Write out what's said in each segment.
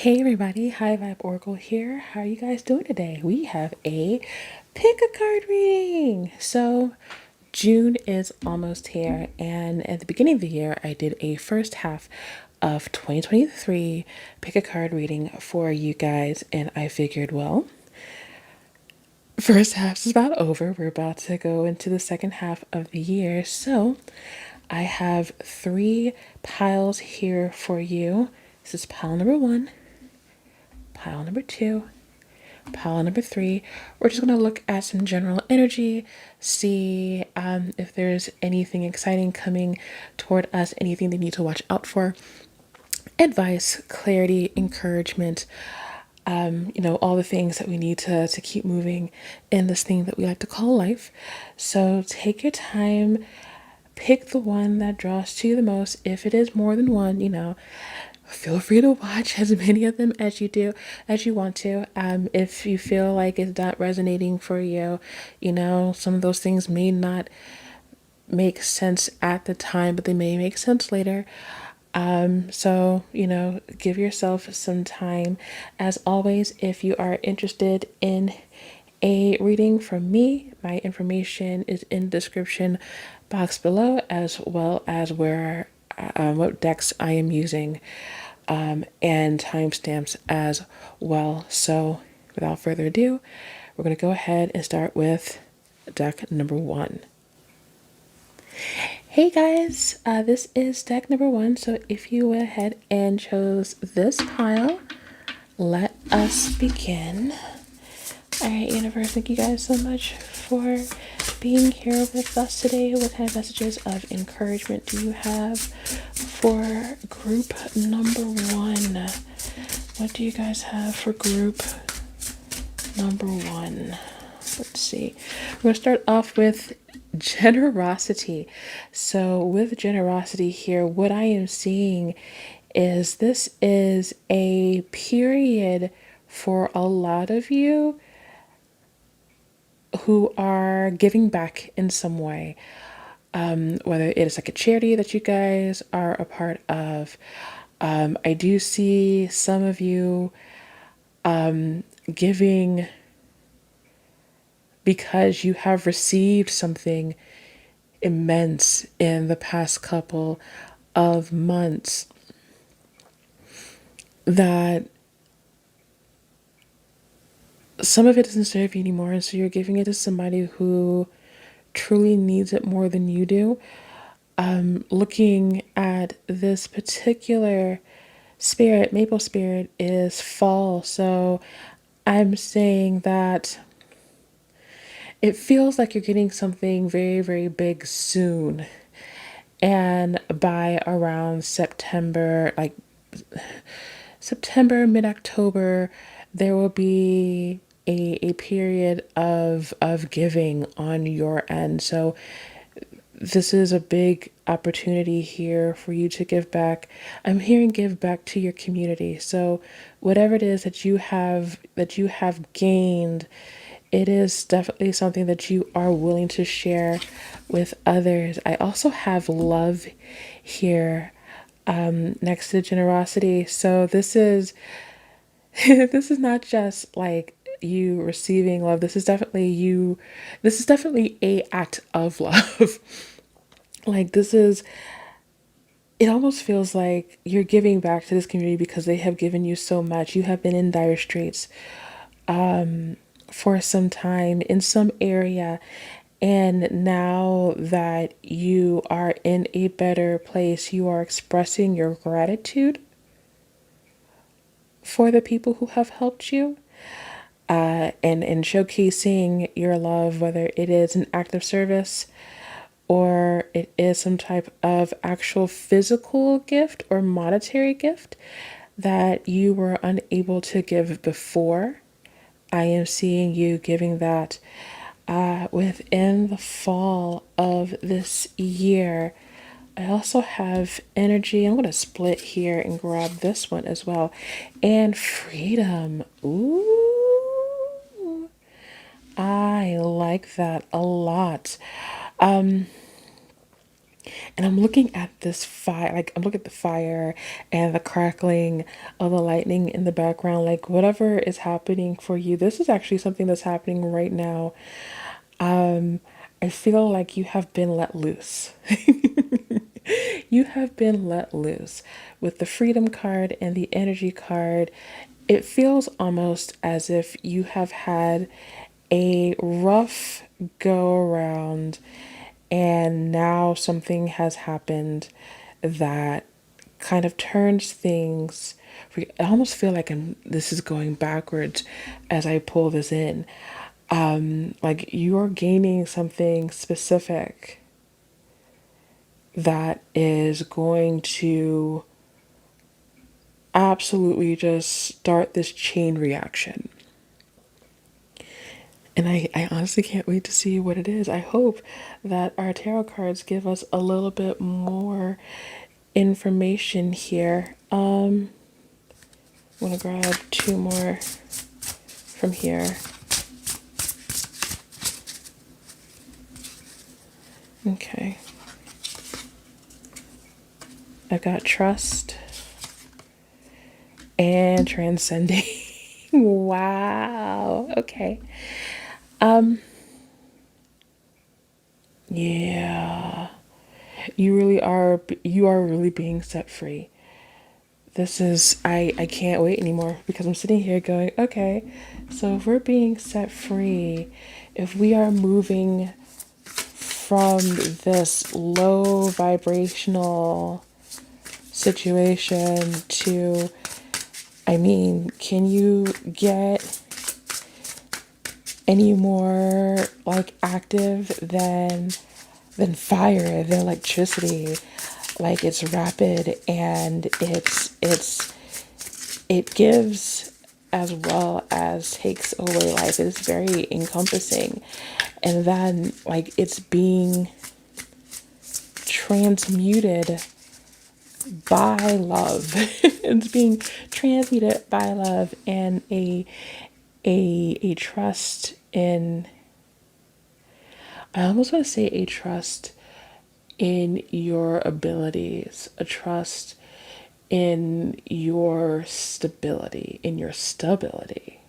Hey everybody, High Vibe Oracle here. How are you guys doing today? We have a pick a card reading. So June is almost here, and at the beginning of the year, I did a first half of 2023 pick a card reading for you guys, and I figured, well, first half is about over. We're about to go into the second half of the year. So I have three piles here for you. This is pile number one, pile number two, pile number three. We're just going to look at some general energy, see if there's anything exciting coming toward us, anything they need to watch out for, advice, clarity, encouragement, all the things that we need to keep moving in this thing that we like to call life. So take your time, pick the one that draws to you the most. If it is more than one, feel free to watch as many of them as you want to. If you feel like it's not resonating for you, some of those things may not make sense at the time, but they may make sense later. So, give yourself some time. As always, if you are interested in a reading from me, my information is in the description box below, as well as where what decks I am using, and timestamps as well. So, without further ado, we're going to go ahead and start with deck number one. Hey guys, this is deck number one. So if you went ahead and chose this pile, let us begin. All right, universe, thank you guys so much for being here with us today. What kind of messages of encouragement do you have for group number one? What do you guys have for group number one? Let's see. We're going to start off with generosity. So with generosity here, what I am seeing is this is a period for a lot of you who are giving back in some way, whether it is like a charity that you guys are a part of. I do see some of you giving because you have received something immense in the past couple of months that some of it doesn't serve you anymore, and so you're giving it to somebody who truly needs it more than you do. Looking at this particular spirit, maple spirit, is fall. So I'm saying that it feels like you're getting something very, very big soon. And by around September, mid October, there will be a period of giving on your end. So this is a big opportunity here for you to give back. I'm hearing give back to your community. So whatever it is that you have gained, it is definitely something that you are willing to share with others. I also have love here, next to generosity. So this is this is not just like you receiving love. This is definitely a act of love. Like it almost feels like you're giving back to this community because they have given you so much. You have been in dire straits for some time in some area, and now that you are in a better place, you are expressing your gratitude for the people who have helped you, and showcasing your love, whether it is an act of service or it is some type of actual physical gift or monetary gift that you were unable to give before. I am seeing you giving that within the fall of this year. I also have energy. I'm going to split here and grab this one as well. And freedom. Ooh, I like that a lot. And I'm looking at this fire, like I'm looking at the fire and the crackling of the lightning in the background, like whatever is happening for you, this is actually something that's happening right now. I feel like you have been let loose. You have been let loose with the freedom card and the energy card. It feels almost as if you have had a rough go around and now something has happened that kind of turns things. I almost feel like this is going backwards as I pull this in. Like you're gaining something specific that is going to absolutely just start this chain reaction. And I honestly can't wait to see what it is. I hope that our tarot cards give us a little bit more information here. I'm gonna grab two more from here. Okay. I've got trust and transcending. Wow. Okay. Yeah. You are really being set free. This is I can't wait anymore because I'm sitting here going, okay, so if we're being set free, if we are moving from this low vibrational situation to, I mean, can you get any more like active than fire, than electricity? Like it's rapid and it gives as well as takes away life. It is very encompassing. And then like it's being transmuted by love. It's being transmuted by love and a trust in, I almost want to say a trust in your abilities, a trust in your stability, in your stability.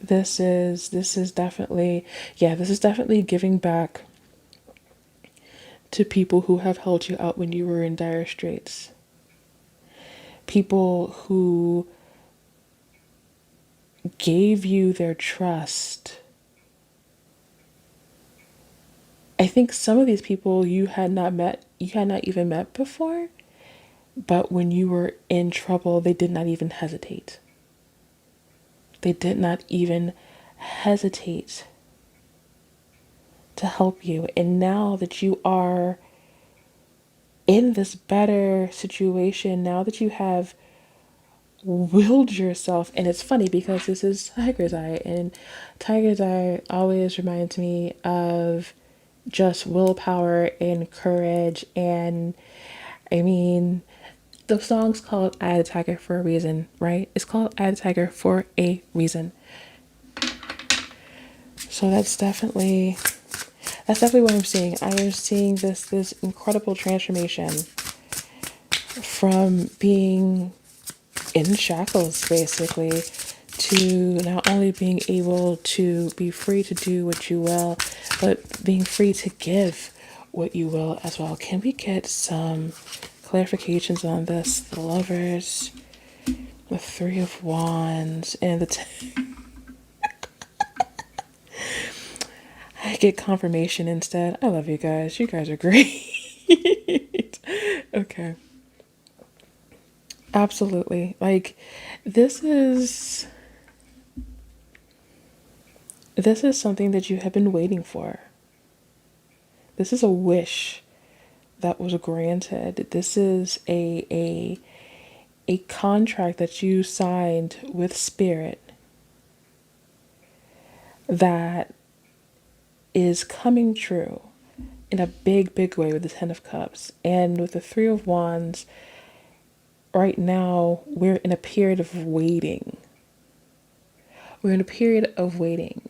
This is definitely, yeah, this is definitely giving back to people who have held you out when you were in dire straits. People who gave you their trust. I think some of these people you had not even met before, but when you were in trouble, they did not even hesitate. They did not even hesitate to help you. And now that you are in this better situation, now that you have willed yourself, and it's funny because this is Tiger's Eye, and Tiger's Eye always reminds me of just willpower and courage. And I mean, the song's called Eye of the Tiger for a reason, right? It's called Eye of the Tiger for a reason. So that's definitely what I'm seeing. I am seeing this incredible transformation from being in shackles basically to not only being able to be free to do what you will, but being free to give what you will as well. Can we get some clarifications on this? The Lovers, the Three of Wands, and I get confirmation instead. I love you guys. You guys are great. Okay. Absolutely. Like this is this is something that you have been waiting for. This is a wish that was granted. This is a contract that you signed with spirit that is coming true in a big way with the Ten of Cups. And with the Three of Wands, right now we're in a period of waiting. We're in a period of waiting.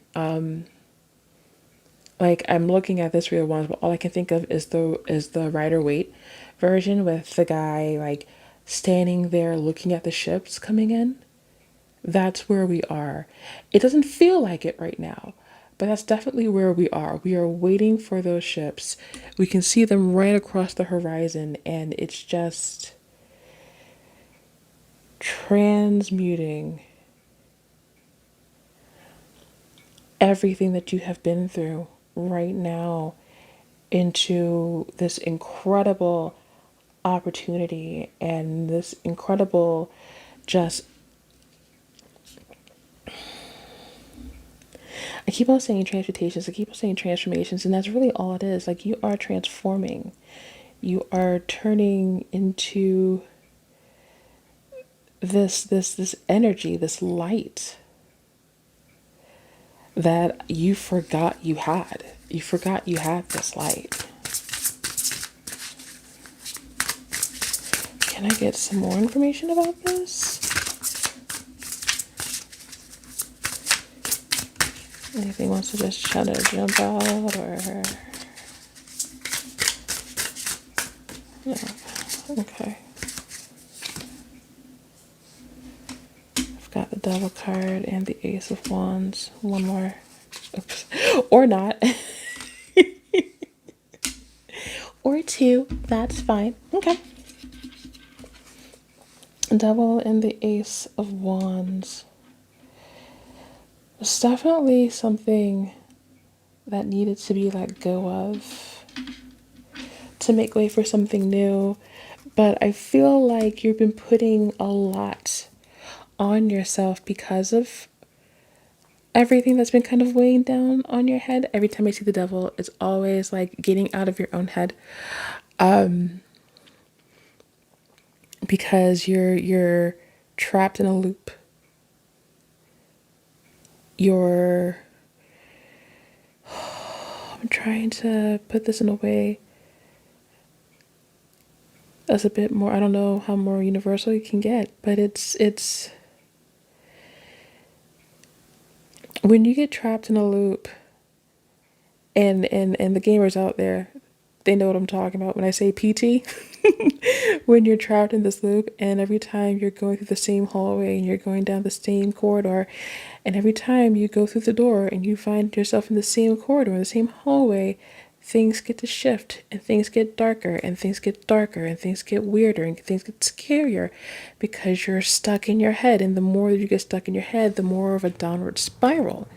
Like I'm looking at this real ones, but all I can think of is the Rider-Waite version with the guy like standing there looking at the ships coming in. That's where we are. It doesn't feel like it right now, but that's definitely where we are. We are waiting for those ships. We can see them right across the horizon, and it's just transmuting everything that you have been through right now into this incredible opportunity and this incredible just I keep on saying transmutations, I keep on saying transformations, and that's really all it is. Like you are transforming. You are turning into this energy, this light that you forgot you had. You forgot you had this light. Can I get some more information about this? Anything wants to just try to jump out or no? Okay. I've got the Devil card and the Ace of Wands. One more. Oops. Or not. Or two. That's fine. Okay. Devil and the Ace of Wands. It's definitely something that needed to be let go of to make way for something new. But I feel like you've been putting a lot on yourself because of everything that's been kind of weighing down on your head. Every time I see the devil, it's always like getting out of your own head. Because you're trapped in a loop. I'm trying to put this in a way that's a bit more, I don't know how more universal you can get, but it's when you get trapped in a loop, and the gamers out there, they know what I'm talking about when I say PT. When you're trapped in this loop, and every time you're going through the same hallway and you're going down the same corridor, and every time you go through the door and you find yourself in the same corridor, in the same hallway, things get to shift and things get darker and things get darker and things get weirder and things get scarier because you're stuck in your head. And the more that you get stuck in your head, the more of a downward spiral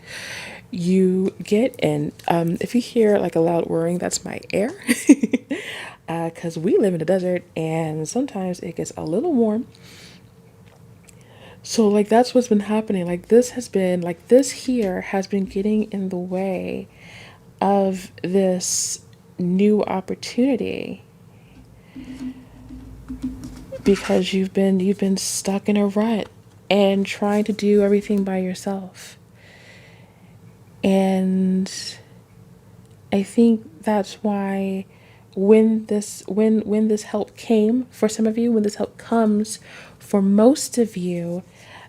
you get in. If you hear like a loud whirring, that's my air. Because we live in the desert and sometimes it gets a little warm. So, like, that's what's been happening. Like, this here has been getting in the way of this new opportunity because you've been stuck in a rut and trying to do everything by yourself. And I think that's why when this help came for some of you, when this help comes for most of you,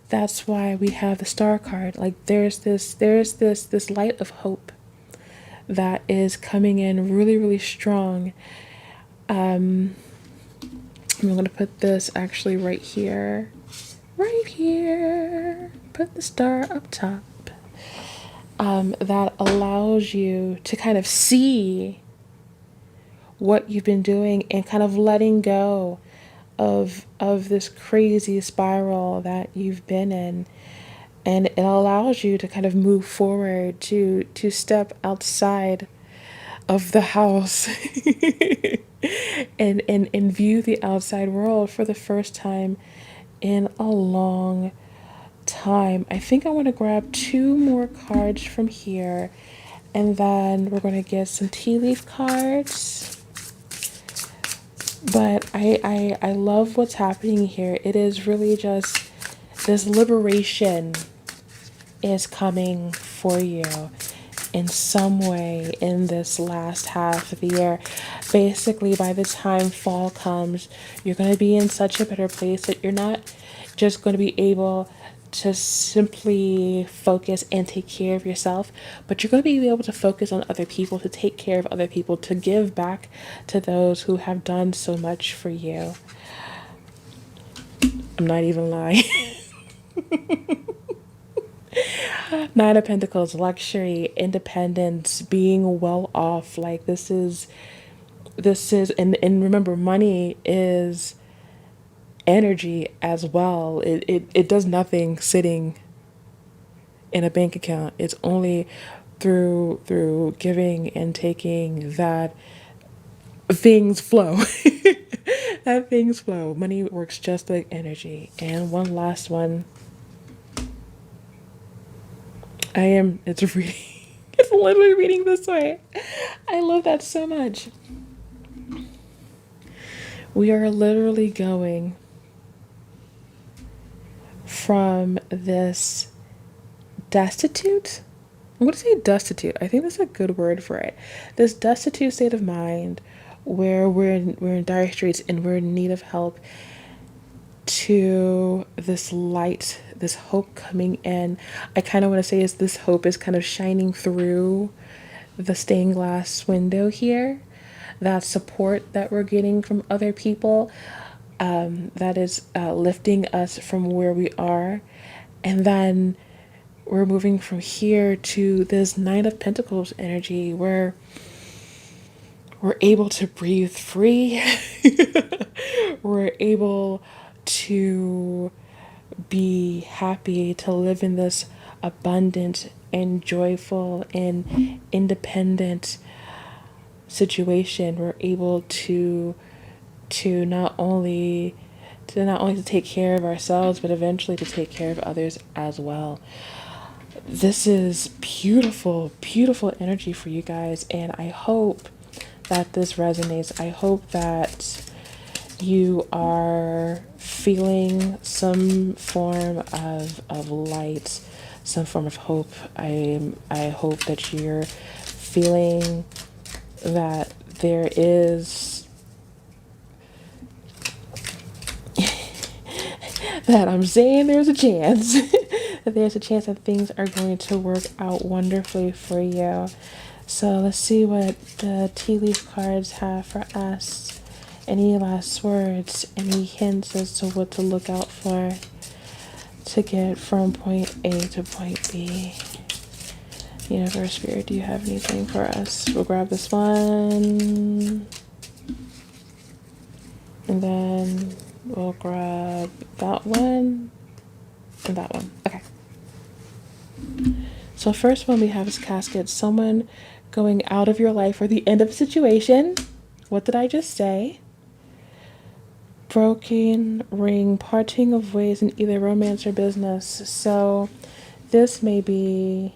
that's why we have the star card. Like there's this light of hope that is coming in really, really strong. I'm going to put this actually right here. Right here. Put the star up top. That allows you to kind of see what you've been doing and kind of letting go of this crazy spiral that you've been in, and it allows you to kind of move forward, to step outside of the house and view the outside world for the first time in a long time. I think I want to grab two more cards from here, and then we're going to get some tea leaf cards. But I love what's happening here. It is really just this liberation is coming for you in some way in this last half of the year. Basically, by the time fall comes, you're going to be in such a better place that you're not just going to be able to simply focus and take care of yourself, but you're going to be able to focus on other people, to take care of other people, to give back to those who have done so much for you. I'm not even lying. Nine of Pentacles, luxury, independence, being well off. Like this is and remember, money is energy as well. It does nothing sitting in a bank account. It's only through giving and taking that things flow. That things flow. Money works just like energy. And one last one. It's reading, it's literally reading this way. I love that so much. We are literally going from this destitute. I'm going to say destitute. I think that's a good word for it. This destitute state of mind where we're in dire straits and we're in need of help, to this light, this hope coming in. I kind of want to say is this hope is kind of shining through the stained glass window here. That support that we're getting from other people, that is lifting us from where we are. And then we're moving from here to this Nine of Pentacles energy where we're able to breathe free. We're able to be happy, to live in this abundant and joyful and independent situation. We're able to not only to take care of ourselves, but eventually to take care of others as well. This is beautiful, beautiful energy for you guys, and I hope that this resonates. I hope that you are feeling some form of light, some form of hope. I hope that you're feeling that there is that I'm saying there's a chance that there's a chance that things are going to work out wonderfully for you. So let's see what the tea leaf cards have for us. Any last words, any hints as to what to look out for to get from point A to point B? Universe, Spirit, do you have anything for us? We'll grab this one. And then we'll grab that one and that one. Okay. So first one we have is casket. Someone going out of your life or the end of a situation. What did I just say? Broken ring, parting of ways in either romance or business. So this may be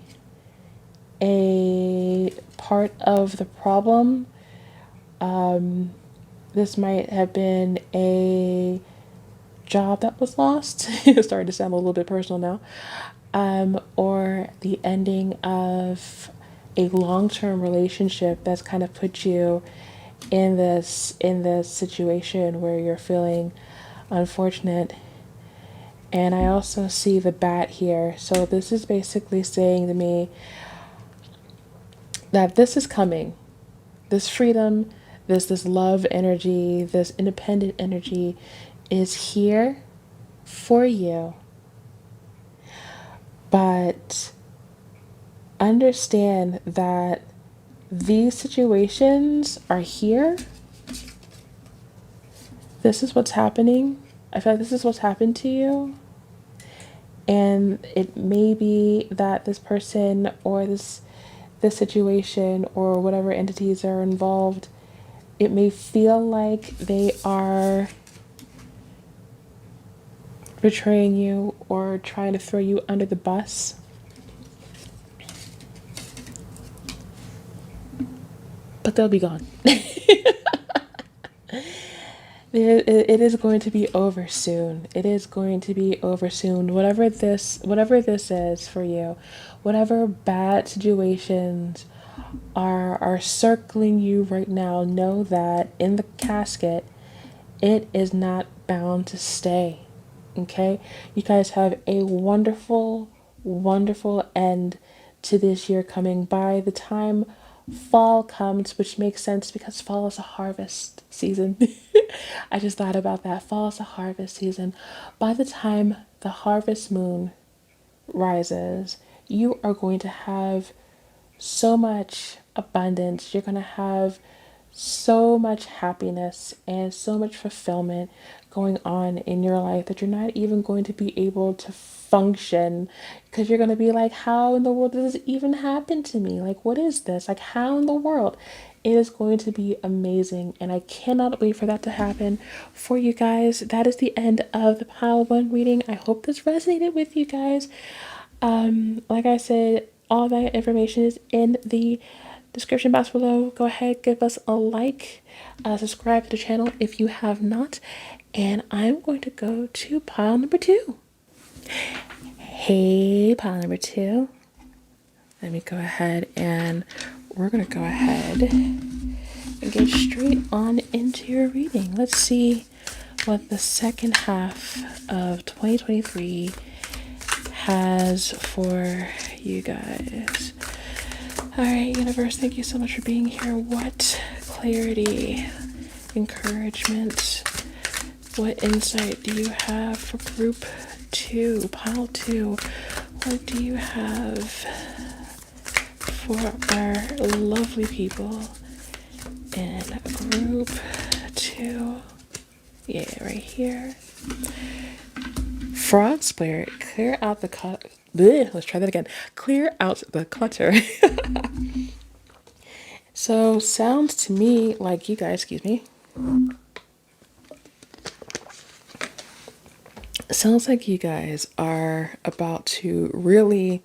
a part of the problem. This might have been a job that was lost. It's starting to sound a little bit personal now. Or the ending of a long-term relationship that's kind of put you in this situation where you're feeling unfortunate. And I also see the bat here. So this is basically saying to me that this is coming. This freedom, this love energy, this independent energy is here for you. But understand that these situations are here. This is what's happening. I feel like this is what's happened to you. And it may be that this person or this situation or whatever entities are involved, it may feel like they are betraying you or trying to throw you under the bus. But they'll be gone. It is going to be over soon. It is going to be over soon. Whatever this is for you, whatever bad situations are circling you right now, know that in the casket, it is not bound to stay. Okay, you guys have a wonderful, wonderful end to this year coming. By the time fall comes, which makes sense because fall is a harvest season. I just thought about that. Fall is a harvest season. By the time the harvest moon rises, you are going to have so much abundance. You're going to have so much happiness and so much fulfillment going on in your life that you're not even going to be able to function because you're going to be like, how in the world did this even happen to me? Like, what is this? Like, how in the world? It is going to be amazing, and I cannot wait for that to happen for you guys. That is the end of the pile one reading. I hope this resonated with you guys. Like I said, all that information is in the description box below. Go ahead, give us a like, subscribe to the channel if you have not, and I'm going to go to pile number two. Hey, pile number two. Let me go ahead and we're going to go ahead and get straight on into your reading. Let's see what the second half of 2023 has for you guys. All right, universe, thank you so much for being here. What clarity, encouragement, what insight do you have for group two, pile two? What do you have for our lovely people in group two? Yeah, right here. Frog spirit, clear out the let's try that again. Clear out the clutter. So sounds to me like you guys, excuse me. Sounds like you guys are about to really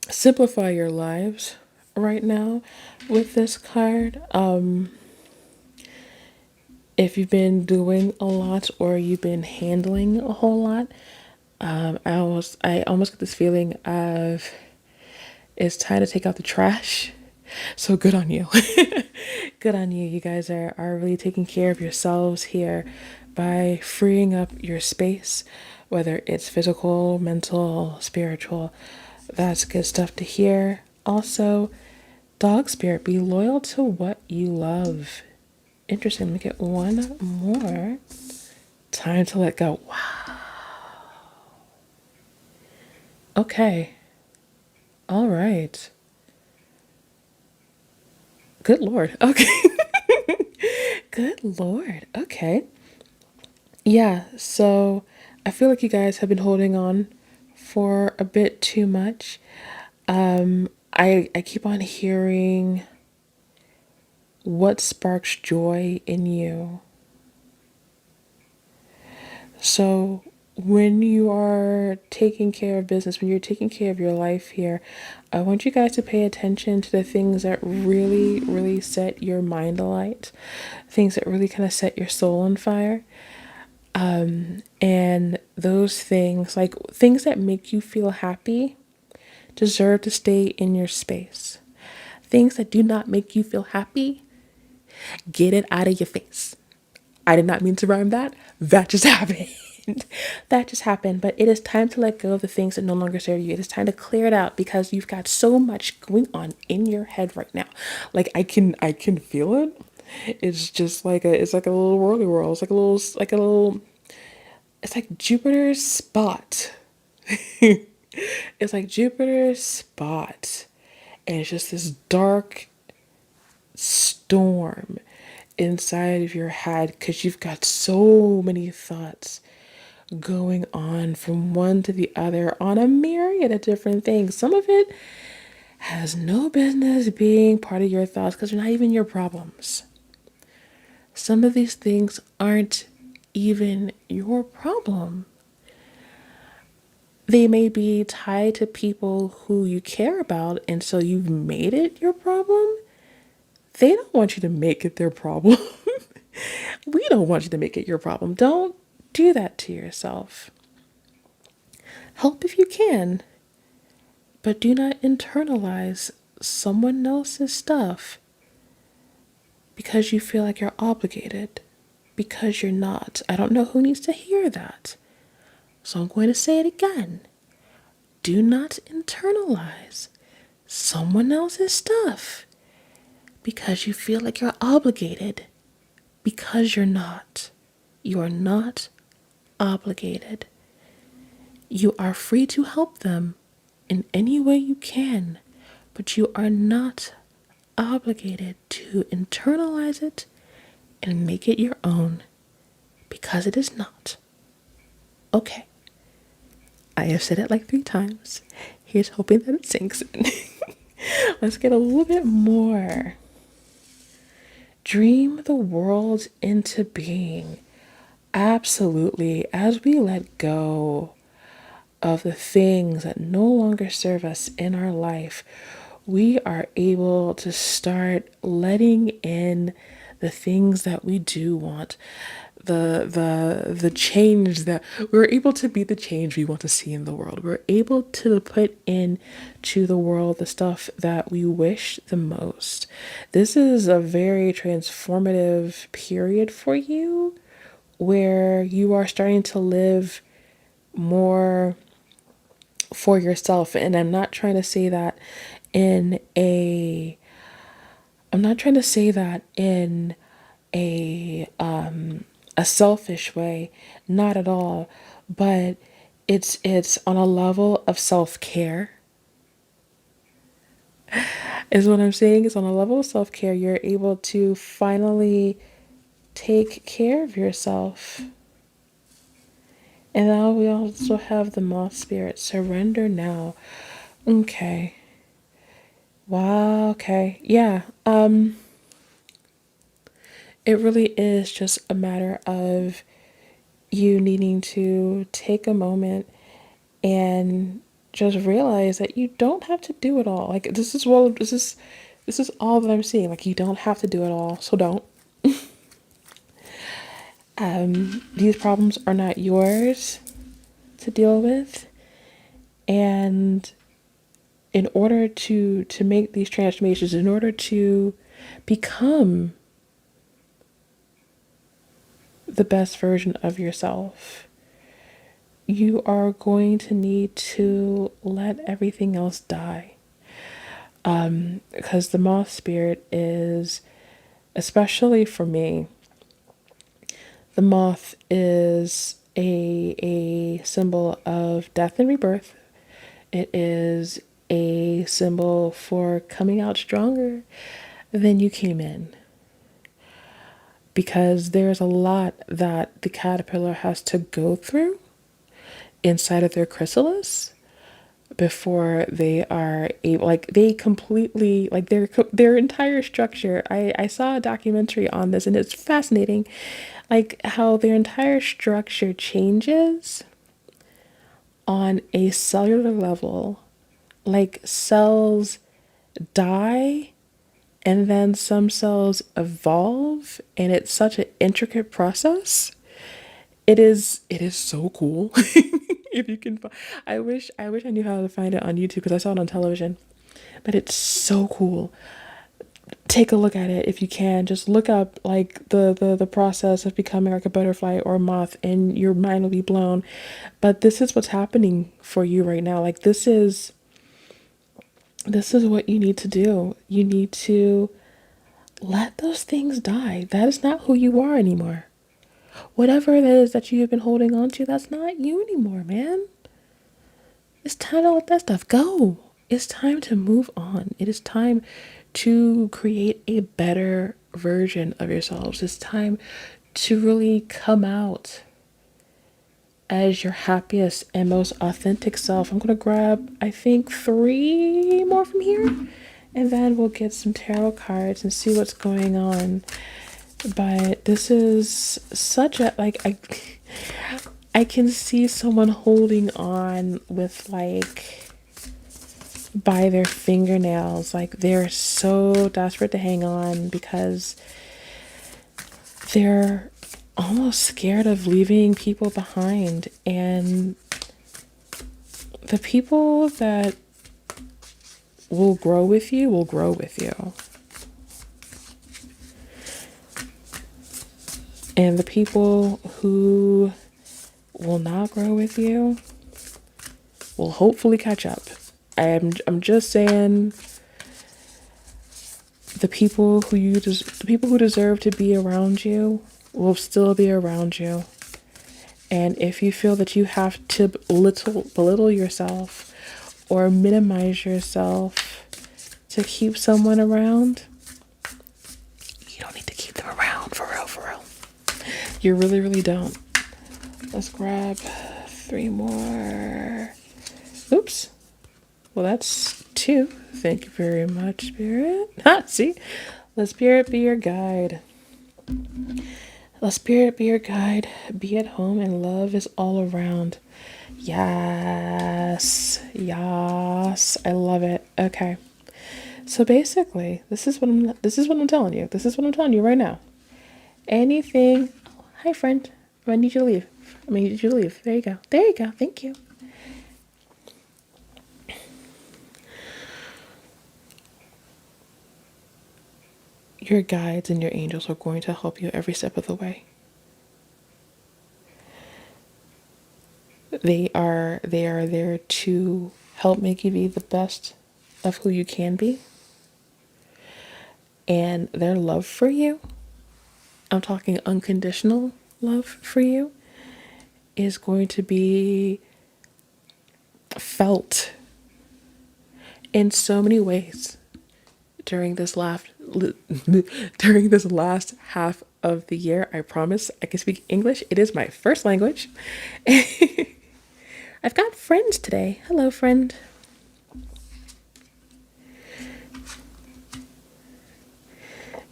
simplify your lives right now with this card. If you've been doing a lot or you've been handling a whole lot, I almost get this feeling of it's time to take out the trash. So good on you. Good on you. You guys are really taking care of yourselves here by freeing up your space, whether it's physical, mental, spiritual. That's good stuff to hear. Also, dog spirit, be loyal to what you love. Interesting. Let me get one more. Time to let go. Wow. Okay. All right. Good Lord. Okay. Good Lord. Okay. Yeah, so I feel like you guys have been holding on for a bit too much. I keep on hearing what sparks joy in you. So when you are taking care of business, when you're taking care of your life here, I want you guys to pay attention to the things that really, really set your mind alight, things that really kind of set your soul on fire. And those things, like things that make you feel happy, deserve to stay in your space. Things that do not make you feel happy, get it out of your face. I did not mean to rhyme that. That just happened. That just happened. But it is time to let go of the things that no longer serve you. It is time to clear it out because you've got so much going on in your head right now. Like I can feel it. It's just like it's like a little whirly whirl. It's like a little it's like Jupiter's spot. It's like Jupiter's spot. And it's just this dark storm inside of your head because you've got so many thoughts going on from one to the other on a myriad of different things. Some of it has no business being part of your thoughts because they're not even your problems. Some of these things aren't even your problem. They may be tied to people who you care about, and so you've made it your problem. They don't want you to make it their problem. We don't want you to make it your problem. Don't do that to yourself. Help if you can, but do not internalize someone else's stuff because you feel like you're obligated, because you're not. I don't know who needs to hear that, So I'm going to say it again. Do not internalize someone else's stuff because you feel like you're obligated, because you're not. You are not obligated. You are free to help them in any way you can, but you are not obligated to internalize it and make it your own because it is not. Okay, I have said it like 3 times. Here's hoping that it sinks in. Let's get a little bit more. Dream the world into being. Absolutely. As we let go of the things that no longer serve us in our life, we are able to start letting in the things that we do want, the change that we're able to be, the change we want to see in the world. We're able to put in to the world the stuff that we wish the most. This is a very transformative period for you where you are starting to live more for yourself. And I'm not trying to say that in a I'm not trying to say that in a selfish way, not at all, but it's on a level of self-care. Is what I'm saying. It's on a level of self-care. You're able to finally take care of yourself. And now we also have the moth spirit. Surrender now. Okay. Wow, okay. Yeah. It really is just a matter of you needing to take a moment and just realize that you don't have to do it all. Like this is all that I'm seeing. Like you don't have to do it all, so don't. These problems are not yours to deal with, and in order to make these transformations, in order to become the best version of yourself, you are going to need to let everything else die. Because the moth spirit is, especially for me, the moth is a symbol of death and rebirth. It is a symbol for coming out stronger than you came in. Because there's a lot that the caterpillar has to go through inside of their chrysalis before they are able, like they completely, like their entire structure. I saw a documentary on this and it's fascinating, like how their entire structure changes on a cellular level. Like cells die and then some cells evolve, and it's such an intricate process. It is so cool. If you can I wish I knew how to find it on YouTube because I saw it on television. But it's so cool. Take a look at it if you can. Just look up like the process of becoming like a butterfly or a moth and your mind will be blown. But this is what's happening for you right now. Like this is what you need to do. You need to let those things die. That is not who you are anymore. Whatever it is that you've been holding on to, that's not you anymore, man. It's time to let that stuff go. It's time to move on. It is time to create a better version of yourselves. It's time to really come out as your happiest and most authentic self. I'm going to grab, I think, 3 more from here, and then we'll get some tarot cards and see what's going on. But this is such a, like, I can see someone holding on with, like, by their fingernails. Like, they're so desperate to hang on because they're almost scared of leaving people behind. And the people that will grow with you will grow with you. And the people who will not grow with you will hopefully catch up. I'm just saying, the people who deserve to be around you will still be around you. And if you feel that you have to belittle yourself or minimize yourself to keep someone around, you don't need to keep them around, for real, for real. You really, really don't. Let's grab 3 more. Oops. Well, that's 2. Thank you very much, Spirit. See? Let Spirit be your guide. Let Spirit be your guide. Be at home and love is all around. Yes. Yes. I love it. Okay. So basically, this is what I'm telling you. This is what I'm telling you right now. Anything. Oh, hi, friend. I need you to leave. I need you to leave. There you go. There you go. Thank you. Your guides and your angels are going to help you every step of the way. They are there to help make you be the best of who you can be. And their love for you, I'm talking unconditional love for you, is going to be felt in so many ways during this last half of the year. I promise I can speak English. It is my first language. I've got friends today. Hello, friend.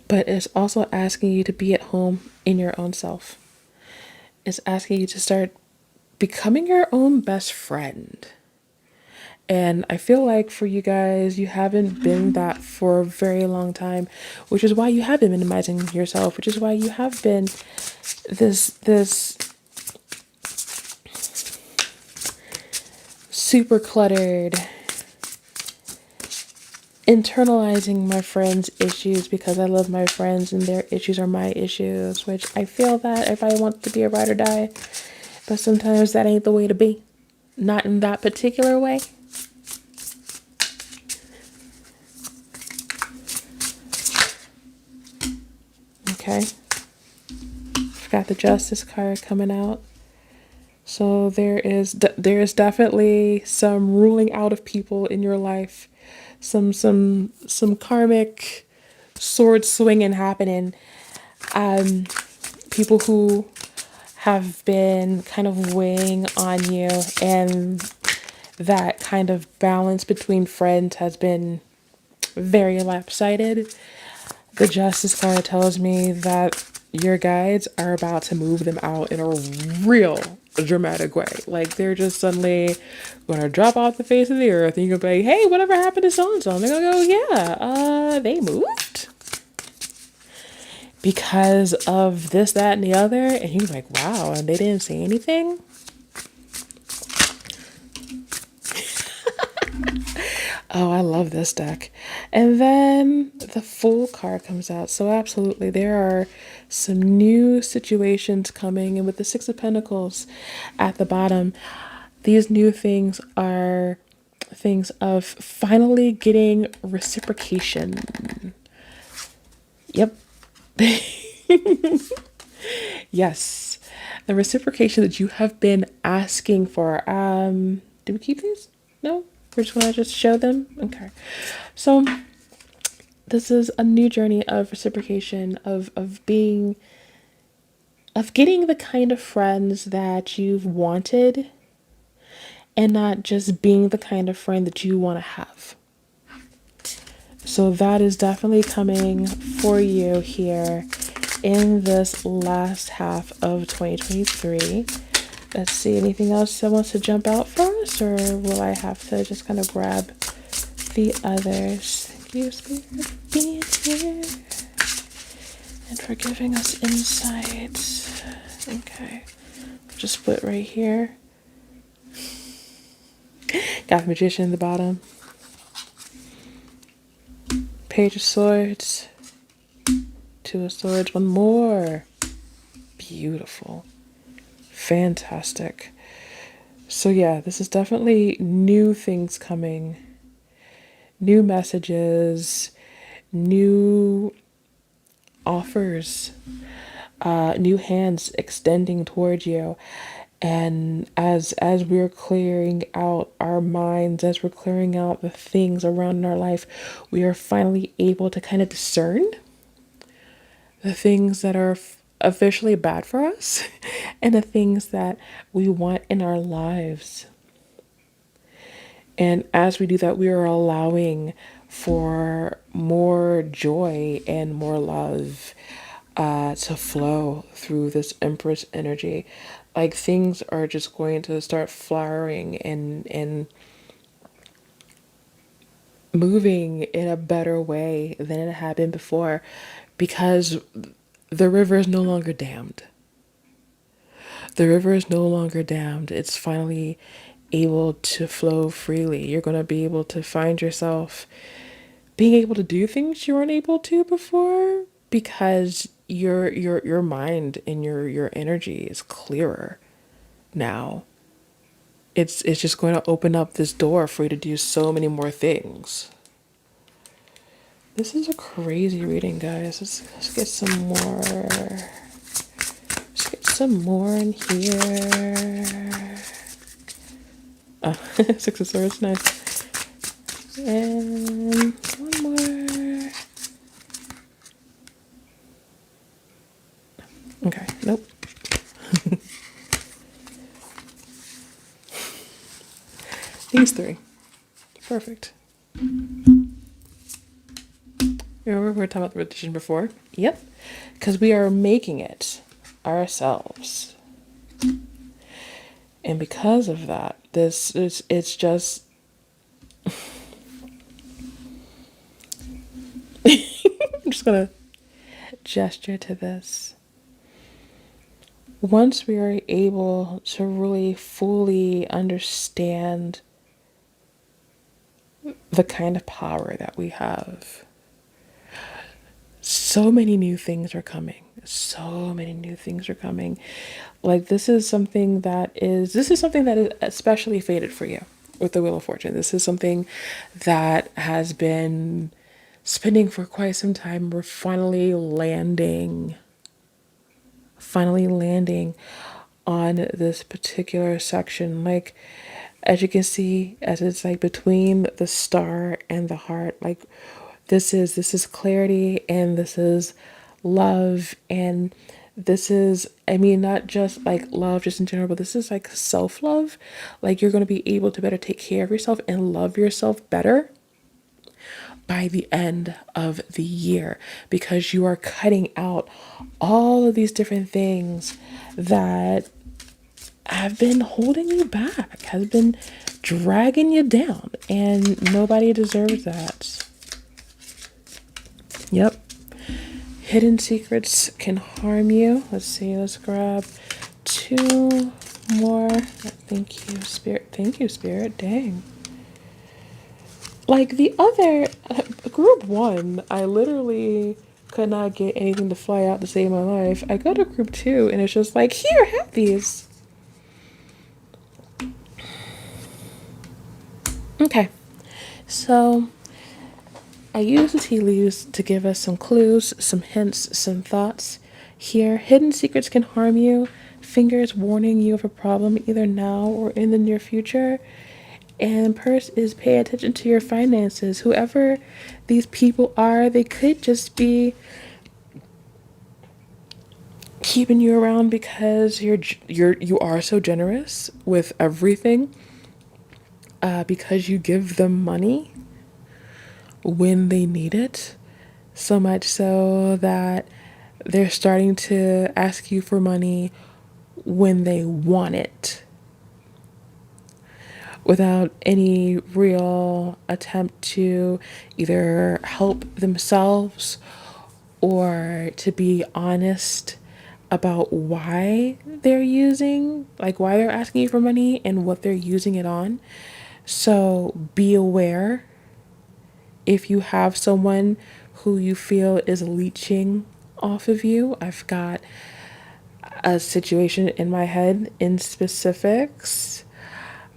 But it's also asking you to be at home in your own self. It's asking you to start becoming your own best friend. And I feel like for you guys, you haven't been that for a very long time, which is why you have been minimizing yourself, which is why you have been this super cluttered, internalizing my friends' issues because I love my friends and their issues are my issues, which I feel that everybody wants to be a ride or die, but sometimes that ain't the way to be. Not in that particular way. Okay. Got the Justice card coming out. So there is definitely some ruling out of people in your life. Some karmic sword swinging happening. People who have been kind of weighing on you, and that kind of balance between friends has been very lopsided. The Justice card tells me that your guides are about to move them out in a real dramatic way. Like they're just suddenly gonna drop off the face of the earth, and you're gonna be like, hey, whatever happened to so and so? And they're gonna go, yeah, they moved because of this, that, and the other. And he's like, wow, and they didn't say anything. Oh, I love this deck. And then the Fool card comes out. So absolutely, there are some new situations coming. And with the Six of Pentacles at the bottom, these new things are things of finally getting reciprocation. Yep. Yes. The reciprocation that you have been asking for. Do we keep these? No? We're just going to just show them? Okay. So this is a new journey of reciprocation, of getting the kind of friends that you've wanted, and not just being the kind of friend that you want to have. So that is definitely coming for you here in this last half of 2023. Let's see, anything else that wants to jump out for us, or will I have to just kind of grab the others? Thank you, Spirit, for being here and for giving us insight. Okay, just put right here. Got the Magician in the bottom. Page of Swords. Two of Swords. One more. Beautiful. Fantastic. So, yeah, this is definitely new things coming, new messages, new offers, new hands extending towards you. And as we're clearing out our minds, as we're clearing out the things around in our life, we are finally able to kind of discern the things that are officially bad for us and the things that we want in our lives. And as we do that, we are allowing for more joy and more love to flow through this Empress energy. Like things are just going to start flowering and moving in a better way than it had been before, because the river is no longer dammed. The river is no longer dammed. It's finally able to flow freely. You're going to be able to find yourself being able to do things you weren't able to before, because your mind and your energy is clearer now. It's just going to open up this door for you to do so many more things. This is a crazy reading, guys. Let's get some more. Let's get some more in here. Oh, Six of Swords, nice. And one more. Okay, nope. These three. Perfect. Remember we were talking about the repetition before? Yep. Because we are making it ourselves. And because of that, it's just I'm just gonna gesture to this. Once we are able to really fully understand the kind of power that we have, so many new things are coming. So many new things are coming. Like this is something that is especially fated for you with the Wheel of Fortune. This is something that has been spinning for quite some time. We're finally landing on this particular section. Like, as you can see, as it's like between the star and the heart, like this is clarity, and this is love, and this is, I mean, not just like love just in general, but this is like self-love. Like, you're going to be able to better take care of yourself and love yourself better by the end of the year, because you are cutting out all of these different things that have been holding you back, has been dragging you down, and nobody deserves that. Yep. Hidden secrets can harm you. Let's see, let's grab two more. Thank you, Spirit. Thank you, Spirit. Dang. Like the other group one, I literally could not get anything to fly out to save my life. I go to group two, and it's just like, here, have these. Okay, so I use the tea leaves to give us some clues, some hints, some thoughts. Here, hidden secrets can harm you. Fingers warning you of a problem either now or in the near future. And purse is pay attention to your finances. Whoever these people are, they could just be keeping you around because you are so generous with everything. Because you give them money when they need it, so much so that they're starting to ask you for money when they want it, without any real attempt to either help themselves or to be honest about why why they're asking you for money and what they're using it on. So be aware if you have someone who you feel is leeching off of you. I've got a situation in my head in specifics.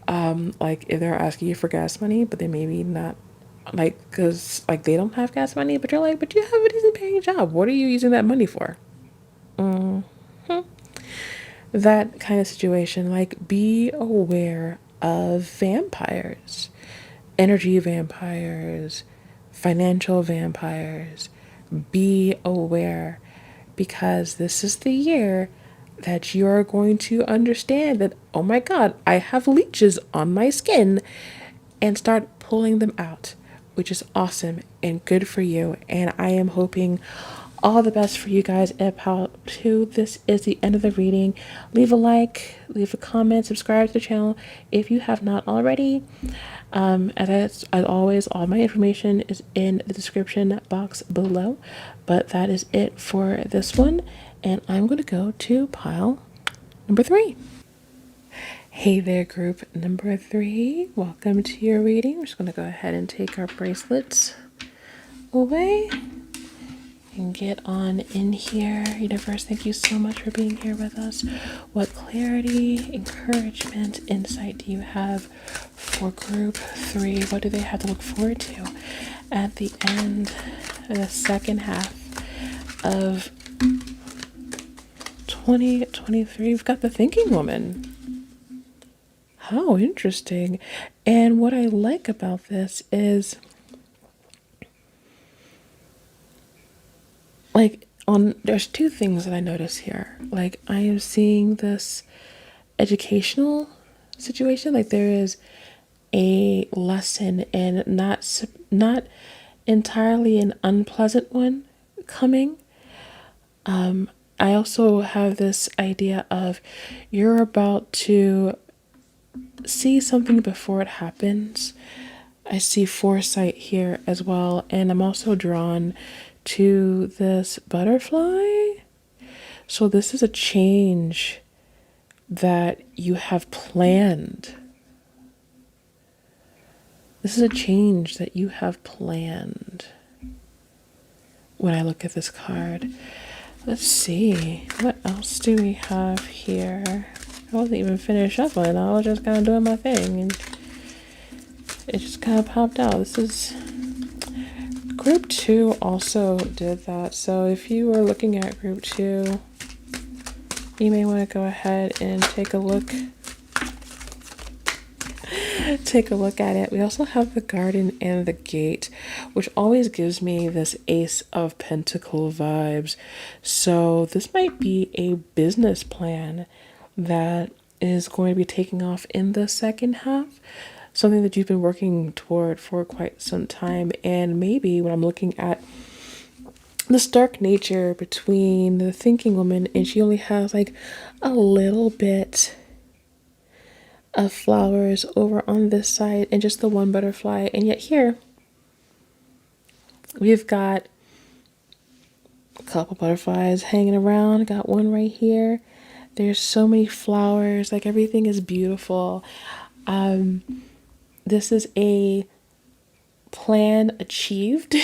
Like if they're asking you for gas money, but they maybe not, like, because like they don't have gas money, but you're like, but you have a decent paying job. What are you using that money for? That kind of situation. Like, be aware of vampires, energy vampires, financial vampires. Be aware, because this is the year that you're going to understand that, oh my God, I have leeches on my skin, and start pulling them out, which is awesome and good for you. And I am hoping all the best for you guys at Pal 2. This is the end of the reading. Leave a like, leave a comment, subscribe to the channel if you have not already. As always, all my information is in the description box below. But that is it for this one. And I'm going to go to pile number 3. Hey there, group number 3. Welcome to your reading. We're just going to go ahead and take our bracelets away and get on in here. Universe, thank you so much for being here with us. What clarity, encouragement, insight do you have for group 3? What do they have to look forward to at the end of the second half of 2023? We've got the thinking woman. How interesting. And what I like about this is, like, there's two things that I notice here. Like, I am seeing this educational situation. Like, there is a lesson, and not entirely an unpleasant one coming. I also have this idea of you're about to see something before it happens. I see foresight here as well, and I'm also drawn to this butterfly. So this is a change that you have planned. This is a change that you have planned. When I look at this card, let's see, what else do we have here? I wasn't even finished shuffling. I was just kind of doing my thing, and it just kind of popped out. This is group 2 also did that. So if you were looking at group 2, you may want to go ahead and take a look. Take a look at it. We also have the garden and the gate, which always gives me this Ace of Pentacle vibes. So this might be a business plan that is going to be taking off in the second half. Something that you've been working toward for quite some time. And maybe when I'm looking at the stark nature between the thinking woman, and she only has like a little bit of flowers over on this side and just the one butterfly, and yet here we've got a couple butterflies hanging around. Got one right here. There's so many flowers, like everything is beautiful. This is a plan achieved.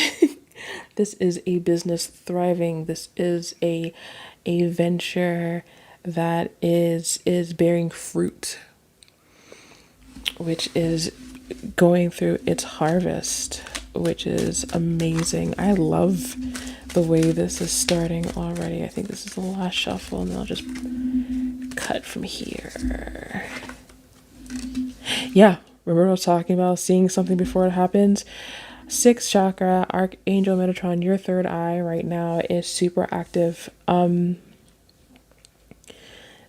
This is a business thriving. This is a venture that is bearing fruit, which is going through its harvest, which is amazing. I love the way this is starting already. I think this is the last shuffle, and then I'll just cut from here. Yeah, remember I was talking about seeing something before it happens? 6th chakra, Archangel Metatron, your third eye right now is super active.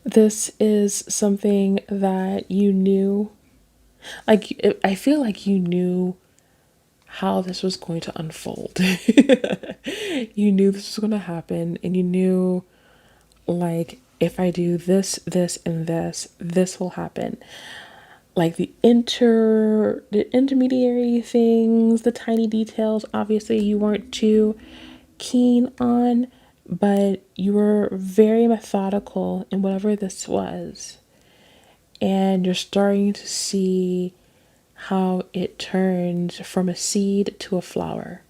This is something that you knew. Like, I feel like you knew how this was going to unfold. You knew this was going to happen, and you knew, like, if I do this, this, and this will happen. Like the intermediary things, the tiny details, obviously you weren't too keen on, but you were very methodical in whatever this was. And you're starting to see how it turns from a seed to a flower.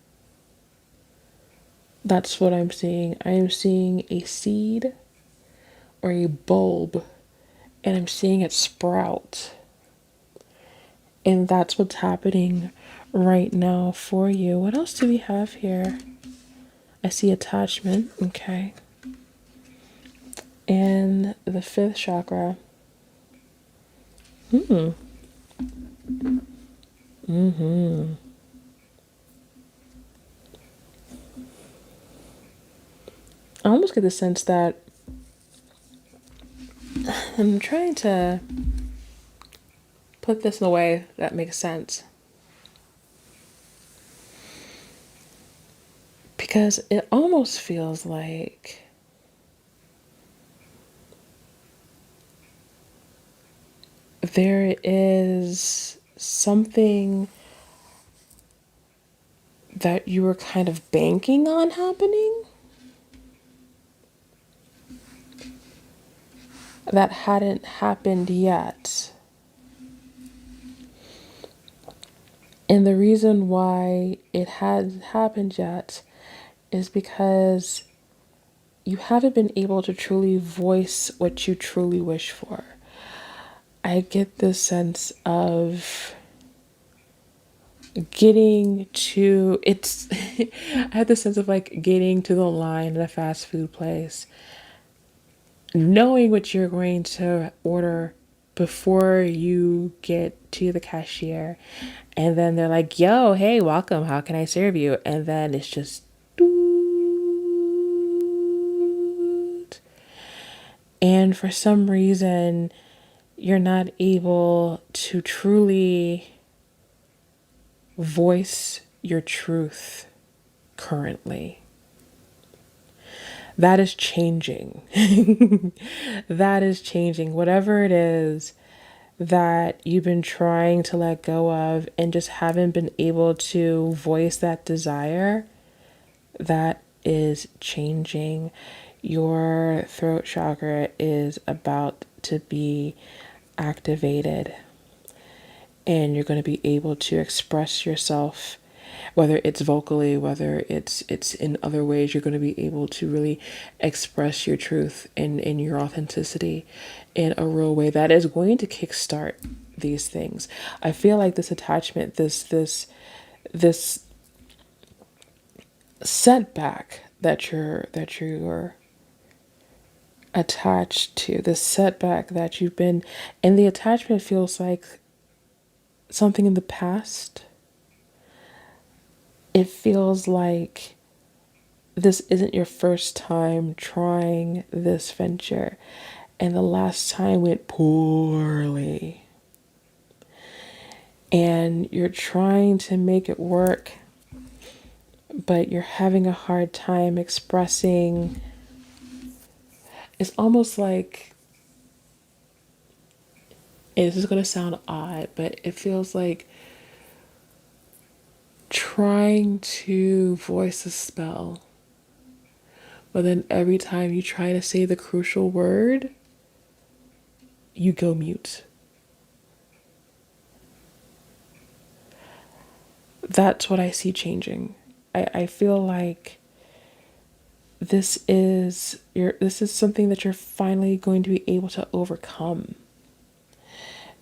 That's what I'm seeing. I am seeing a seed or a bulb, and I'm seeing it sprout. And that's what's happening right now for you. What else do we have here? I see attachment, okay. And the fifth chakra. I almost get the sense that I'm trying to put this in a way that makes sense. Because it almost feels like there is something that you were kind of banking on happening that hadn't happened yet. And the reason why it hadn't happened yet is because you haven't been able to truly voice what you truly wish for. I get this sense of getting to it's I had the sense of like getting to the line at a fast food place, knowing what you're going to order before you get to the cashier, and then they're like, yo, hey, welcome, how can I serve you? And then it's just doot. And for some reason you're not able to truly voice your truth currently. That is changing. That is changing. Whatever it is that you've been trying to let go of and just haven't been able to voice that desire, that is changing. Your throat chakra is about to be activated, and you're going to be able to express yourself, whether it's vocally, whether it's in other ways. You're going to be able to really express your truth and your authenticity in a real way that is going to kickstart these things. I feel like this attachment, this setback that you're attached to, this setback that you've been, and the attachment feels like something in the past. It feels like this isn't your first time trying this venture, and the last time went poorly. And you're trying to make it work, but you're having a hard time expressing. It's almost like, and this is going to sound odd, but it feels like trying to voice a spell, but then every time you try to say the crucial word, you go mute. That's what I see changing. I feel like this is something that you're finally going to be able to overcome.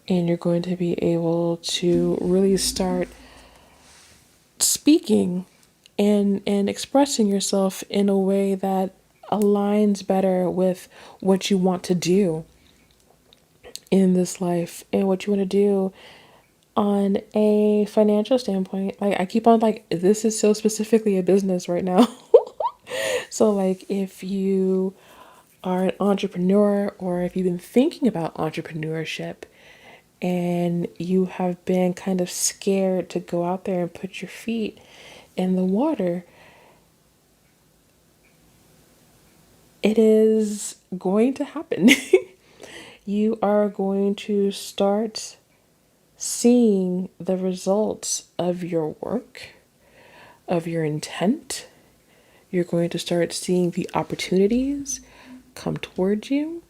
And you're going to be able to really start speaking and expressing yourself in a way that aligns better with what you want to do in this life and what you want to do on a financial standpoint. Like, I keep on like, this is so specifically a business right now. So like, if you are an entrepreneur, or if you've been thinking about entrepreneurship and you have been kind of scared to go out there and put your feet in the water, it is going to happen. You are going to start seeing the results of your work, of your intent. You're going to start seeing the opportunities come towards you.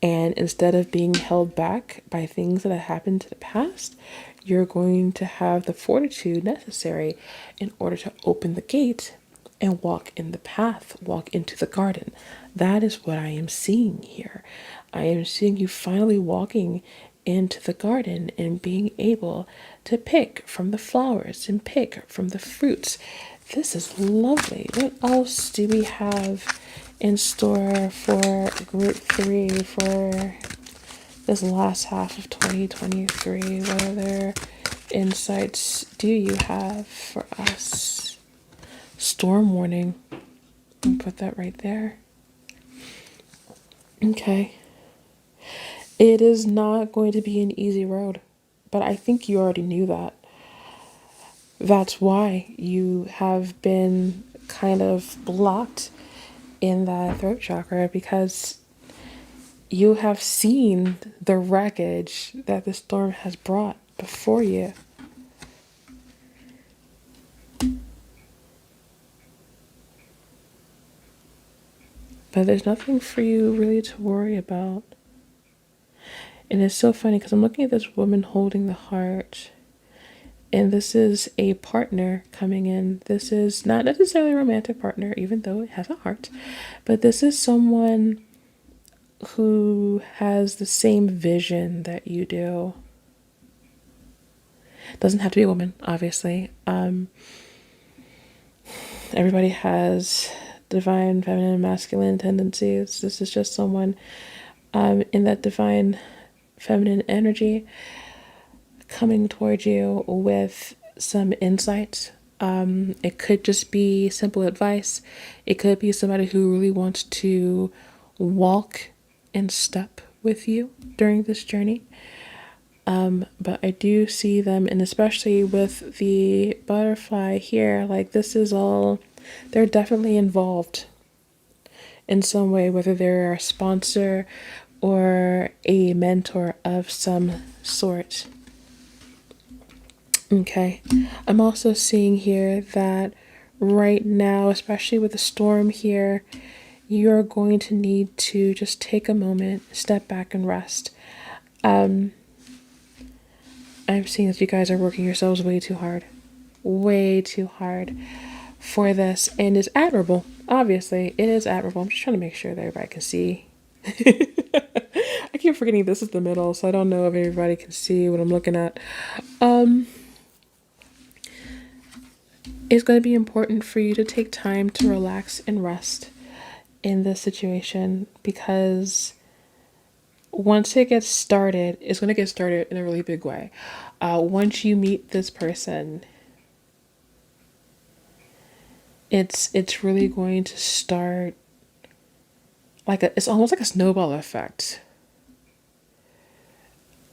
And instead of being held back by things that have happened in the past, you're going to have the fortitude necessary in order to open the gate and walk in the path, walk into the garden That is what I am seeing here. I am seeing you finally walking into the garden and being able to pick from the flowers and pick from the fruits. This is lovely. What else do we have in store for group 3 for this last half of 2023? What other insights do you have for us? Storm warning. I'll put that right there. Okay. It is not going to be an easy road, but I think you already knew that. That's why you have been kind of blocked in that throat chakra, because you have seen the wreckage that the storm has brought before you. But there's nothing for you really to worry about. And it's so funny because I'm looking at this woman holding the heart. And this is a partner coming in. This is not necessarily a romantic partner, even though it has a heart. But this is someone who has the same vision that you do. Doesn't have to be a woman, obviously. Everybody has divine feminine and masculine tendencies. This is just someone in that divine feminine energy coming towards you with some insights. It could just be simple advice. It could be somebody who really wants to walk in step with you during this journey. But I do see them, and especially with the butterfly here, like this is all, they're definitely involved in some way, whether they're a sponsor or a mentor of some sort. Okay. I'm also seeing here that right now, especially with the storm here, you're going to need to just take a moment, step back and rest. I'm seeing that you guys are working yourselves way too hard for this, and it's admirable. Obviously, it is admirable. I'm just trying to make sure that everybody can see. I keep forgetting this is the middle, so I don't know if everybody can see what I'm looking at. It's going to be important for you to take time to relax and rest in this situation, because once it gets started, it's going to get started in a really big way. Once you meet this person, it's really going to start it's almost like a snowball effect.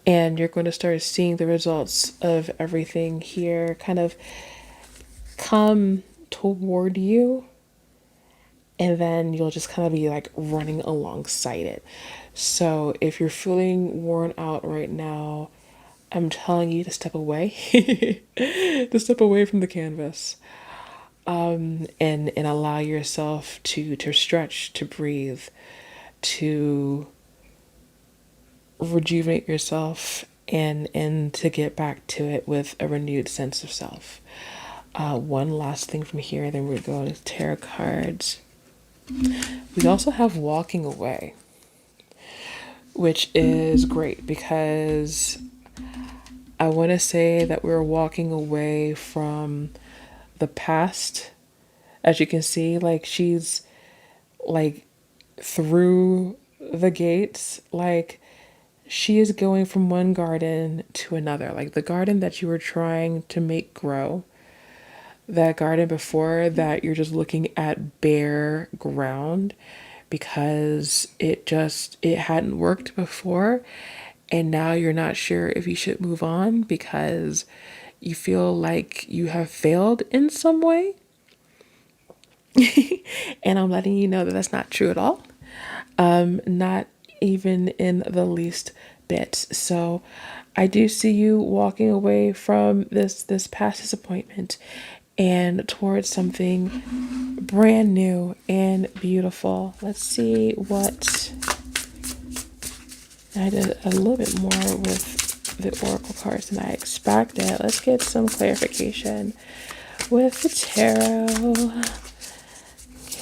And you're going to start seeing the results of everything here kind of come toward you, and then you'll just kind of be like running alongside it. So if you're feeling worn out right now, I'm telling you to step away, to step away from the canvas, and allow yourself to stretch, to breathe, to rejuvenate yourself, and to get back to it with a renewed sense of self. One last thing from here, then we're going to tarot cards. We also have walking away, which is great because I want to say that we're walking away from the past. As you can see, like she's like through the gates, like she is going from one garden to another, like the garden that you were trying to make grow, that garden before that you're just looking at bare ground because it hadn't worked before, and now you're not sure if you should move on because you feel like you have failed in some way. And I'm letting you know that that's not true at all. Not even in the least bit. So I do see you walking away from this past disappointment and towards something brand new and beautiful. Let's see what I did a little bit more with the oracle cards than I expected. Let's get some clarification with the tarot.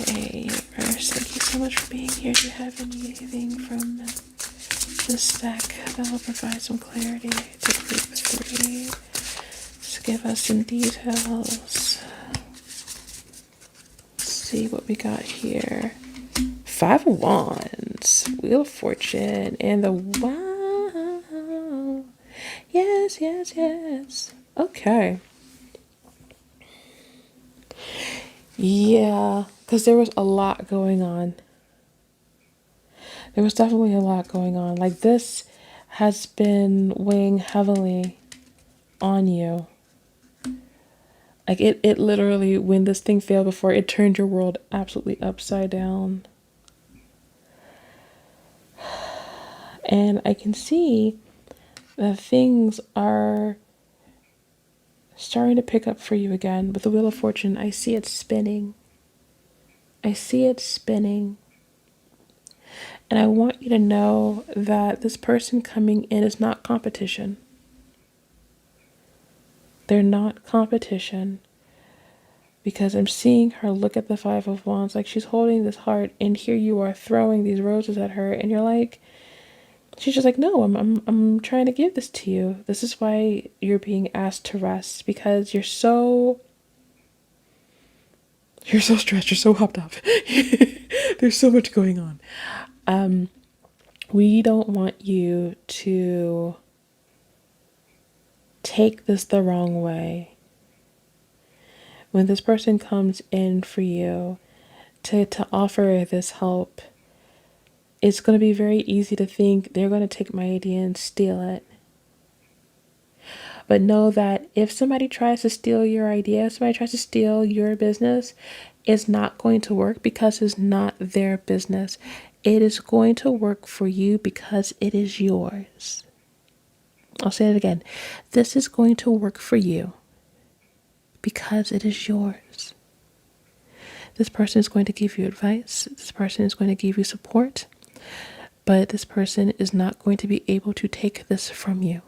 Okay, Universe, thank you so much for being here. Do you have anything from this deck that will provide some clarity? Take group 3. Just give us some details. Let's see what we got here. 5 of Wands, Wheel of Fortune, and the wow. Yes, yes, yes. Okay. Yeah, because there was a lot going on. There was definitely a lot going on. Like, this has been weighing heavily on you. Like, it literally, when this thing failed before, it turned your world absolutely upside down. And I can see that things are starting to pick up for you again. With the Wheel of Fortune, I see it spinning. I see it spinning. And I want you to know that this person coming in is not competition. They're not competition. Because I'm seeing her look at the 5 of Wands like she's holding this heart, and here you are throwing these roses at her, and you're like, she's just like, no, I'm trying to give this to you. This is why you're being asked to rest, because you're so stressed, you're so hopped up. There's so much going on. We don't want you to take this the wrong way. When this person comes in for you to offer this help, it's going to be very easy to think they're going to take my idea and steal it. But know that if somebody tries to steal your idea, if somebody tries to steal your business, it's not going to work because it's not their business. It is going to work for you because it is yours. I'll say it again. This is going to work for you because it is yours. This person is going to give you advice. This person is going to give you support. But this person is not going to be able to take this from you.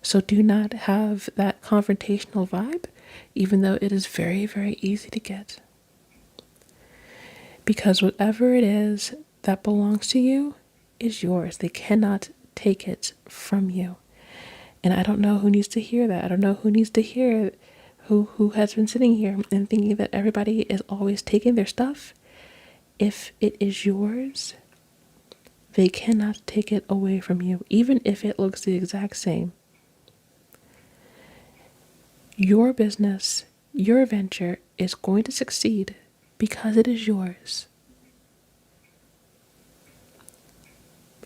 So do not have that confrontational vibe, even though it is very, very easy to get. Because whatever it is that belongs to you is yours. They cannot take it from you. And I don't know who needs to hear that. I don't know who needs to hear, who has been sitting here and thinking that everybody is always taking their stuff. If it is yours, they cannot take it away from you, even if it looks the exact same. Your business, your venture is going to succeed because it is yours.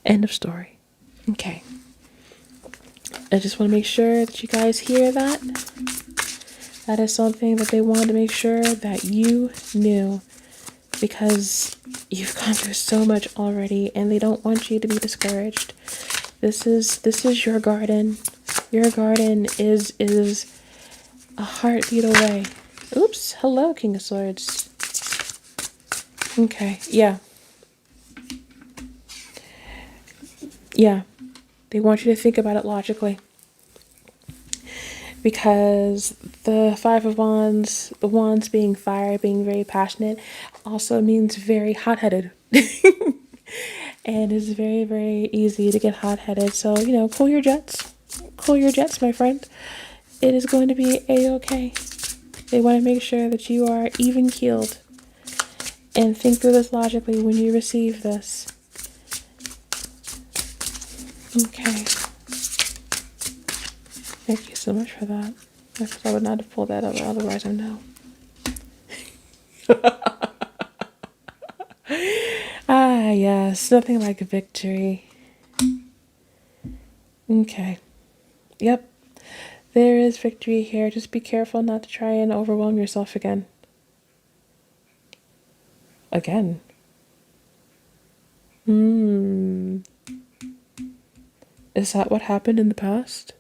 End of story. Okay. I just want to make sure that you guys hear that. That is something that they wanted to make sure that you knew, because you've gone through so much already and they don't want you to be discouraged. This is your garden. Your garden is a heartbeat away. Oops, hello, King of Swords. Okay, yeah. Yeah, they want you to think about it logically. Because the 5 of Wands, the Wands being fire, being very passionate, also means very hot-headed. And it's very, very easy to get hot-headed. So, cool your jets. Cool your jets, my friend. It is going to be a-okay. They want to make sure that you are even-keeled. And think through this logically when you receive this. Okay. Thank you so much for that. I would not have pulled that up, otherwise I know. Ah, yes. Nothing like a victory. Okay. Yep. There is victory here. Just be careful not to try and overwhelm yourself again. Again. Is that what happened in the past?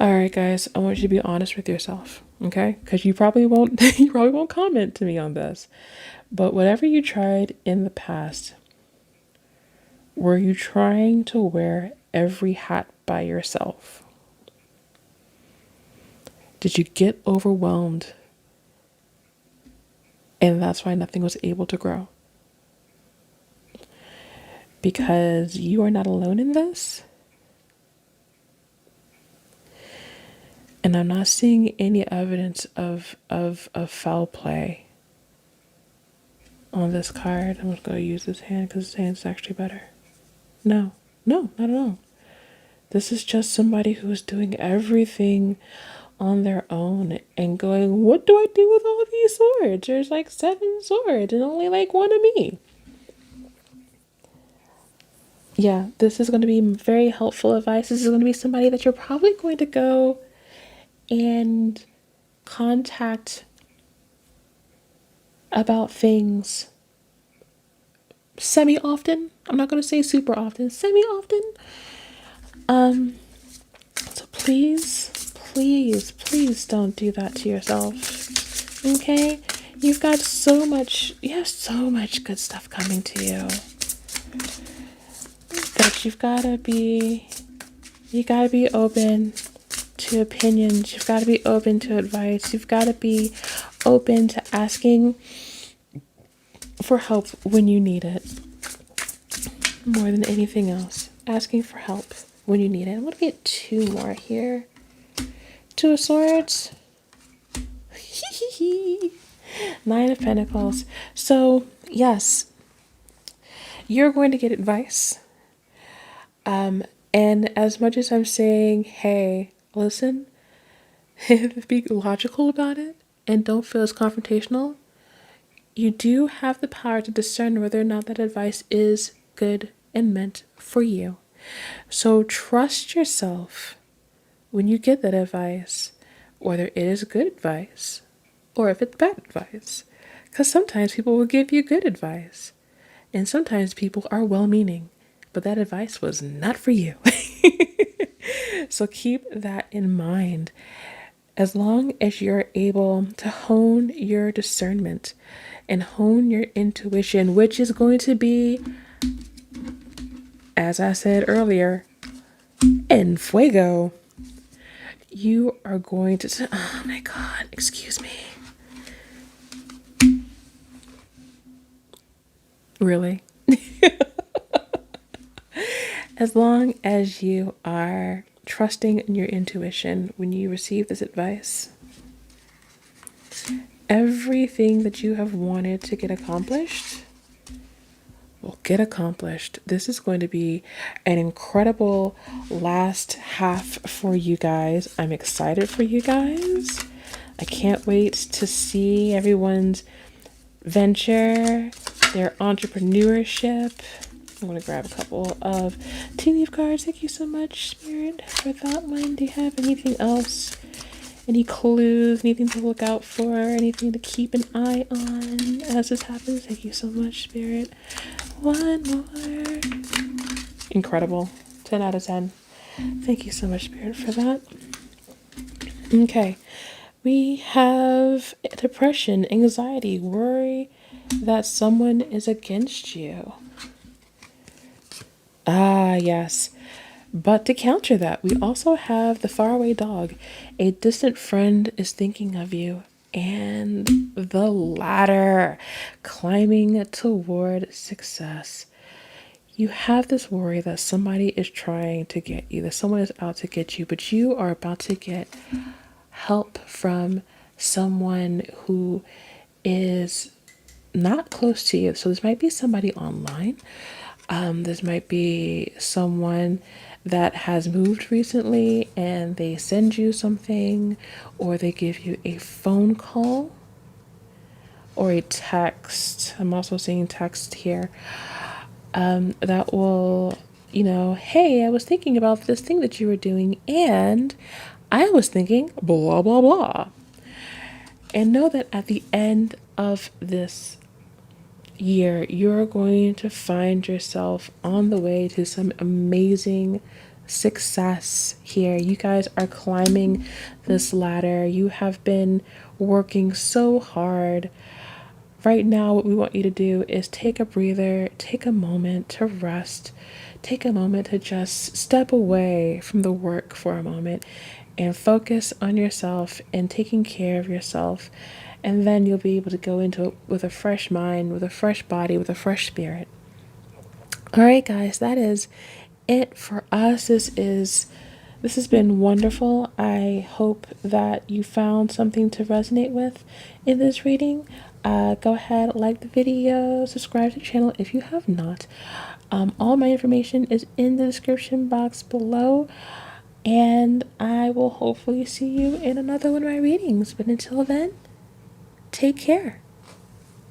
Alright, guys. I want you to be honest with yourself. Okay? Because you probably won't comment to me on this. But whatever you tried in the past, were you trying to wear every hat by yourself? Did you get overwhelmed And that's why nothing was able to grow. Because you are not alone in this. And I'm not seeing any evidence of foul play on this card. I'm just going to use this hand because this hand's actually better. No, not at all. This is just somebody who's doing everything on their own and going, what do I do with all these swords? There's like 7 swords and only like 1 of me. Yeah, this is going to be very helpful advice. This is going to be somebody that you're probably going to go and contact about things semi-often. I'm not going to say super often, semi-often. So please don't do that to yourself. Okay? You have so much good stuff coming to you. That you gotta be open to opinions. You've got to be open to advice. You've got to be open to asking for help when you need it. More than anything else, asking for help when you need it. I'm going to get 2 more here. 2 of Swords. 9 of Pentacles. So, yes, you're going to get advice. And as much as I'm saying, hey, listen, be logical about it and don't feel as confrontational, you do have the power to discern whether or not that advice is good and meant for you. So trust yourself when you get that advice, whether it is good advice or if it's bad advice. Because sometimes people will give you good advice, and sometimes people are well-meaning, but that advice was not for you. So keep that in mind. As long as you're able to hone your discernment and hone your intuition, which is going to be, as I said earlier, en fuego, you are going to, oh my God, excuse me. Really? As long as you are trusting in your intuition when you receive this advice, everything that you have wanted to get accomplished will get accomplished. This is going to be an incredible last half for you guys. I'm excited for you guys. I can't wait to see everyone's venture, their entrepreneurship. I'm going to grab a couple of tea leaf cards. Thank you so much, Spirit, for that one. Do you have anything else? Any clues? Anything to look out for? Anything to keep an eye on as this happens? Thank you so much, Spirit. 1 more. Incredible. 10 out of 10. Thank you so much, Spirit, for that. Okay. We have depression, anxiety, worry that someone is against you. Ah, yes. But to counter that, we also have the faraway dog. A distant friend is thinking of you. And the ladder, climbing toward success. You have this worry that somebody is trying to get you, that someone is out to get you, but you are about to get help from someone who is not close to you. So this might be somebody online. This might be someone that has moved recently and they send you something, or they give you a phone call or a text. I'm also seeing text here. That will, hey, I was thinking about this thing that you were doing, and I was thinking blah, blah, blah. And know that at the end of this year, you're going to find yourself on the way to some amazing success here. You guys are climbing this ladder. You have been working so hard. Right now, what we want you to do is take a breather, take a moment to rest, take a moment to just step away from the work for a moment and focus on yourself and taking care of yourself and then you'll be able to go into it with a fresh mind, with a fresh body, with a fresh spirit. All right, guys, that is it for us. This has been wonderful. I hope that you found something to resonate with in this reading. Go ahead, like the video, subscribe to the channel if you have not. All my information is in the description box below, and I will hopefully see you in another one of my readings. But until then, take care.